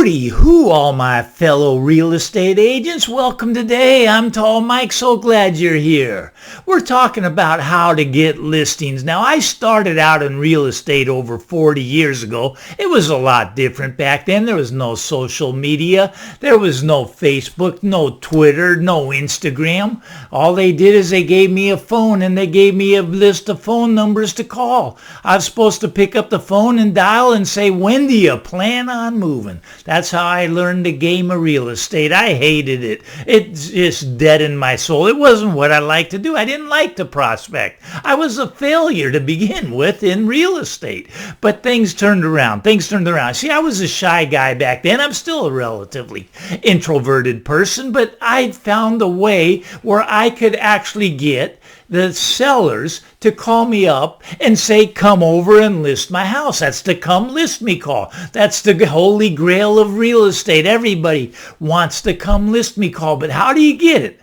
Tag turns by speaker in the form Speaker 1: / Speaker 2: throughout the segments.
Speaker 1: Hooty hoo, all my fellow real estate agents. Welcome today. I'm Tall Mike. So glad you're here. We're talking about how to get listings. Now, I started out in real estate over 40 years ago. It was a lot different back then. There was no social media. There was no Facebook, no Twitter, no Instagram. All they did is they gave me a phone and they gave me a list of phone numbers to call. I was supposed to pick up the phone and dial and say, when do you plan on moving? That's how I learned the game of real estate. I hated it. It just deadened my soul. It wasn't what I liked to do. I didn't like to prospect. I was a failure to begin with in real estate. But things turned around. See, I was a shy guy back then. I'm still a relatively introverted person, but I found a way where I could actually get the sellers to call me up and say, come over and list my house. That's the come list me call. That's the holy grail of real estate. Everybody wants the come list me call, but how do you get it?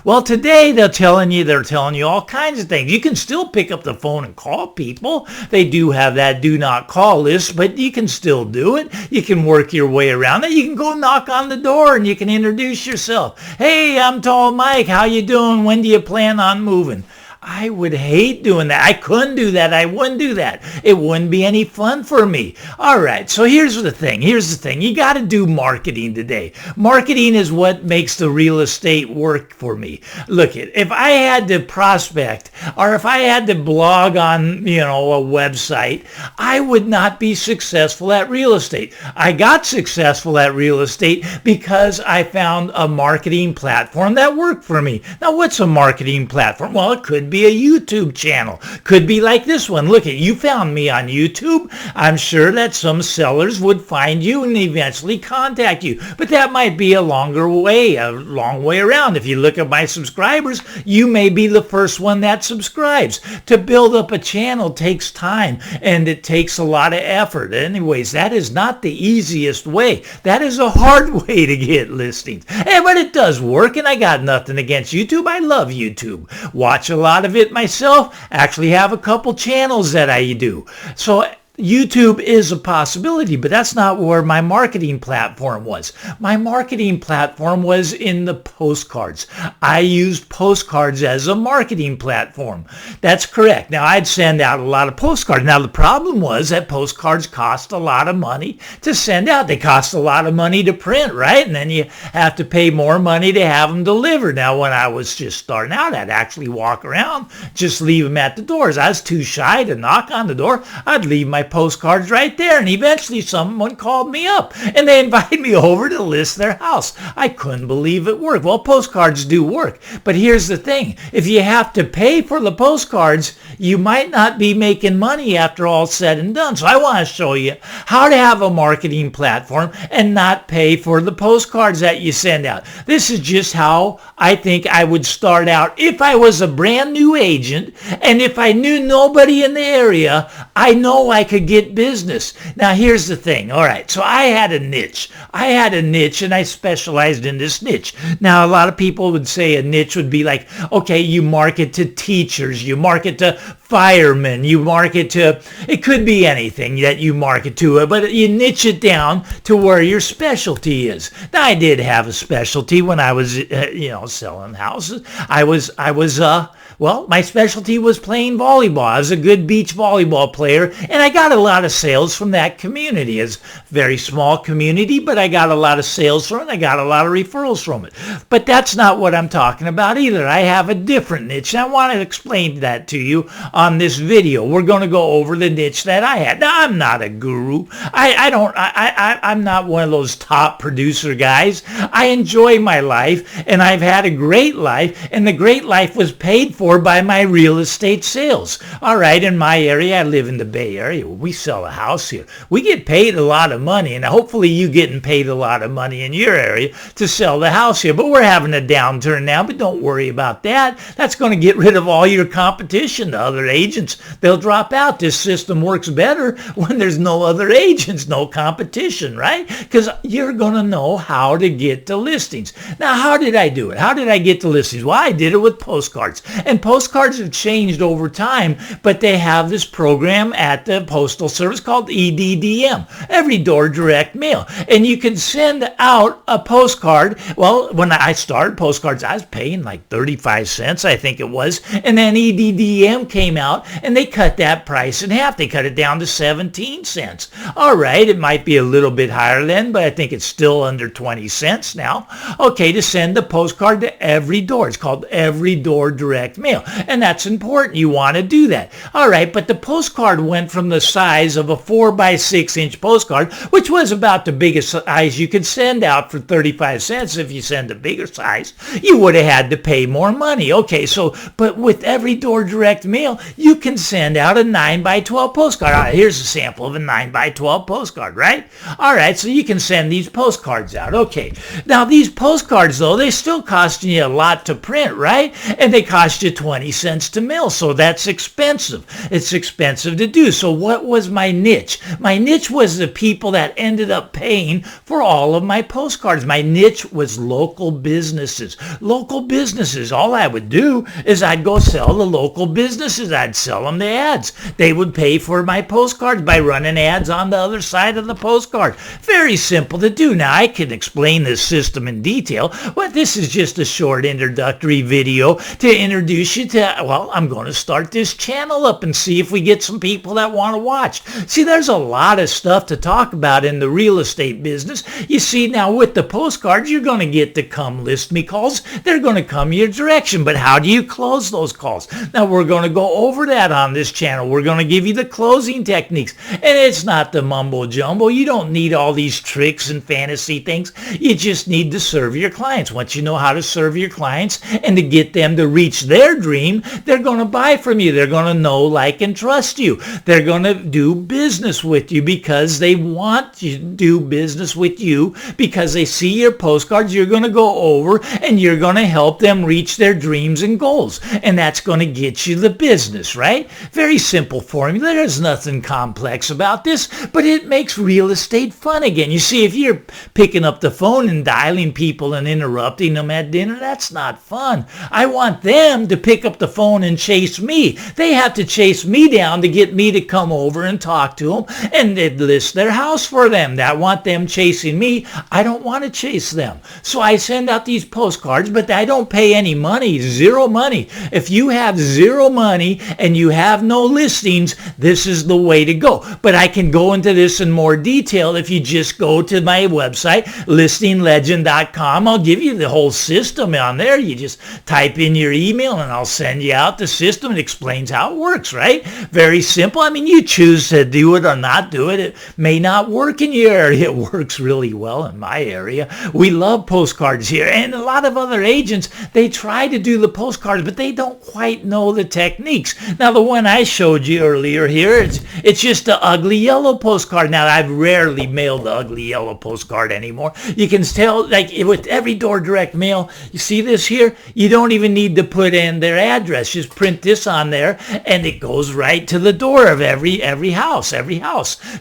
Speaker 1: Well, today they're telling you all kinds of things. You can still pick up the phone and call people. They do have that do not call list, but you can still do it. You can work your way around it. You can go knock on the door and you can introduce yourself. Hey, I'm Tall Mike. How you doing? When do you plan on moving? I would hate doing that. I couldn't do that. I wouldn't do that. It wouldn't be any fun for me. All right. So here's the thing. You got to do marketing today. Marketing is what makes the real estate work for me. Look, if I had to prospect or if I had to blog on, a website, I would not be successful at real estate. I got successful at real estate because I found a marketing platform that worked for me. Now, what's a marketing platform? Well, it could be a YouTube channel. Could be like this one. Look, you found me on YouTube. I'm sure that some sellers would find you and eventually contact you. But that might be a long way around. If you look at my subscribers, you may be the first one that subscribes. To build up a channel takes time and it takes a lot of effort. Anyways, that is not the easiest way. That is a hard way to get listings. But it does work, and I got nothing against YouTube. I love YouTube. Watch a lot of it myself. Actually have a couple channels that I do. So YouTube is a possibility, but that's not where my marketing platform was. My marketing platform was in the postcards. I used postcards as a marketing platform. That's correct. Now, I'd send out a lot of postcards. Now, the problem was that postcards cost a lot of money to send out. They cost a lot of money to print, right? And then you have to pay more money to have them delivered. Now, when I was just starting out, I'd actually walk around, just leave them at the doors. I was too shy to knock on the door. I'd leave my postcards right there, and eventually someone called me up and they invited me over to list their house. I couldn't believe it worked. Well, postcards do work, but here's the thing. If you have to pay for the postcards, you might not be making money after all said and done. So I want to show you how to have a marketing platform and not pay for the postcards that you send out. This is just how I think I would start out if I was a brand new agent, and if I knew nobody in the area, I know I could get business. Now, here's the thing. All right, so I had a niche and I specialized in this niche. Now, a lot of people would say a niche would be like, okay, you market to teachers, you market to firemen, you market to, it could be anything that you market to, but you niche it down to where your specialty is. Now, I did have a specialty when I was, selling houses. My specialty was playing volleyball. I was a good beach volleyball player, and I got a lot of sales from that community. It's a very small community, but I got a lot of sales from it. I got a lot of referrals from it. But that's not what I'm talking about either. I have a different niche, and I want to explain that to you on this video. We're going to go over the niche that I had. Now, I'm not a guru. I'm not one of those top producer guys. I enjoy my life, and I've had a great life, and the great life was paid for by my real estate sales. All right, in my area, I live in the Bay Area. We sell a house here. We get paid a lot of money, and hopefully you getting paid a lot of money in your area to sell the house here. But we're having a downturn now, but don't worry about that. That's going to get rid of all your competition. The other agents, they'll drop out. This system works better when there's no other agents, no competition, right? Because you're going to know how to get the listings. Now, how did I do it? How did I get the listings? Well, I did it with postcards. And And postcards have changed over time, but they have this program at the Postal Service called EDDM, Every Door Direct Mail. And you can send out a postcard. Well, when I started postcards, I was paying like 35 cents, I think it was. And then EDDM came out and they cut that price in half. They cut it down to 17 cents. All right, it might be a little bit higher then, but I think it's still under 20 cents now. Okay, to send the postcard to every door. It's called Every Door Direct Mail. And that's important. You want to do that. All right, but the postcard went from the size of a 4 by 6 inch postcard, which was about the biggest size you could send out for 35 cents. If you send a bigger size, you would have had to pay more money. Okay, so, but with Every Door Direct Mail, you can send out a 9 by 12 postcard. All right, here's a sample of a 9 by 12 postcard, right? All right, so you can send these postcards out. Okay, now these postcards, though, they still cost you a lot to print, right? And they cost you 20 cents to mail, so that's expensive. It's expensive to do. So what was my niche? My niche was the people that ended up paying for all of my postcards. My niche was local businesses. Local businesses. All I would do is I'd go sell the local businesses. I'd sell them the ads. They would pay for my postcards by running ads on the other side of the postcard. Very simple to do. Now, I can explain this system in detail, but this is just a short introductory video to introduce you to, well, I'm going to start this channel up and see if we get some people that want to watch. See, there's a lot of stuff to talk about in the real estate business. You see, now with the postcards, you're going to get the come list me calls. They're going to come your direction, but how do you close those calls? Now, we're going to go over that on this channel. We're going to give you the closing techniques, and it's not the mumbo jumbo. You don't need all these tricks and fantasy things. You just need to serve your clients. Once you know how to serve your clients and to get them to reach their dream, they're going to buy from you. They're going to know, like, and trust you. They're going to do business with you because they want to do business with you because they see your postcards. You're going to go over and you're going to help them reach their dreams and goals. And that's going to get you the business, right? Very simple formula. There's nothing complex about this, but it makes real estate fun again. You see, if you're picking up the phone and dialing people and interrupting them at dinner, that's not fun. I want them to pick up the phone and chase me. They have to chase me down to get me to come over and talk to them and they'd list their house for them. I want them chasing me. I don't want to chase them. So I send out these postcards, but I don't pay any money, zero money. If you have zero money and you have no listings, this is the way to go. But I can go into this in more detail if you just go to my website, listinglegend.com. I'll give you the whole system on there. You just type in your email and I'll send you out the system. It explains how it works, right? Very simple. I mean, you choose to do it or not do it. It may not work in your area. It works really well in my area. We love postcards here. And a lot of other agents, they try to do the postcards, but they don't quite know the techniques. Now, the one I showed you earlier here, it's just the ugly yellow postcard. Now, I've rarely mailed the ugly yellow postcard anymore. You can tell, like with Every Door Direct Mail, you see this here? You don't even need to put in their address. Just print this on there and it goes right to the door of every house.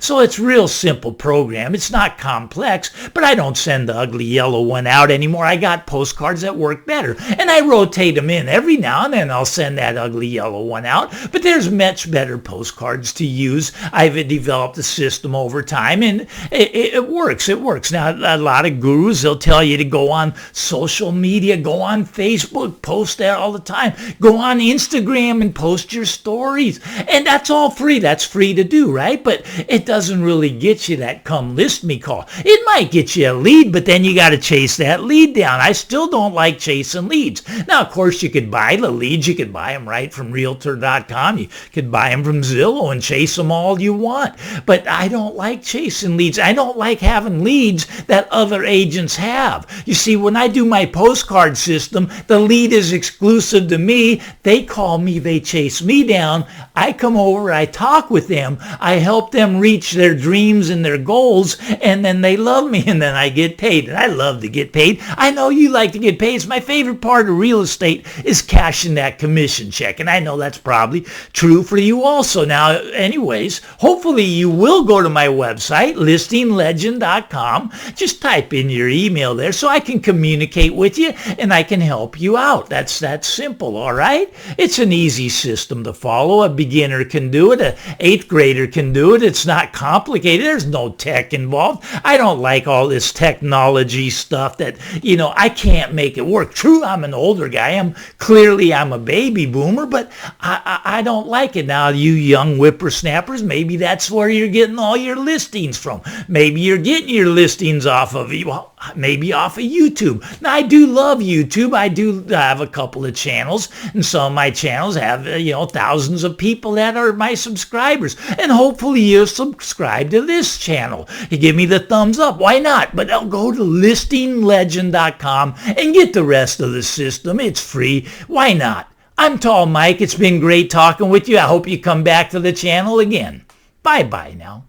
Speaker 1: So it's real simple program. It's not complex, but I don't send the ugly yellow one out anymore. I got postcards that work better and I rotate them in every now and then. I'll send that ugly yellow one out, but there's much better postcards to use. I've developed a system over time and it works. It works. Now, a lot of gurus, they'll tell you to go on social media, go on Facebook, post there all the time, go on Instagram and post your stories. And that's all free. That's free to do, right? But it doesn't really get you that come list me call. It might get you a lead, but then you got to chase that lead down. I still don't like chasing leads. Now, of course, you could buy the leads. You could buy them right from Realtor.com. You could buy them from Zillow and chase them all you want. But I don't like chasing leads. I don't like having leads that other agents have. You see, when I do my postcard system, the lead is exclusive to me. They call me, they chase me down. I come over, I talk with them, I help them reach their dreams and their goals, and then they love me, and then I get paid. And I love to get paid. I know you like to get paid. It's my favorite part of real estate is cashing that commission check, and I know that's probably true for you also. Now, anyways, hopefully you will go to my website, listinglegend.com. Just type in your email there so I can communicate with you and I can help you out. That's that simple. simple, all right? It's an easy system to follow. A beginner can do it. An 8th grader can do it. It's not complicated. There's no tech involved. I don't like all this technology stuff that, I can't make it work. True, I'm an older guy. I'm a baby boomer, but I don't like it. Now, you young whippersnappers, maybe that's where you're getting all your listings from. Maybe you're getting your listings off of YouTube. Now, I do love YouTube. I do have a couple of channels, and some of my channels have, thousands of people that are my subscribers. And hopefully you'll subscribe to this channel. You give me the thumbs up. Why not? But I'll go to listinglegend.com and get the rest of the system. It's free. Why not? I'm Tall Mike. It's been great talking with you. I hope you come back to the channel again. Bye-bye now.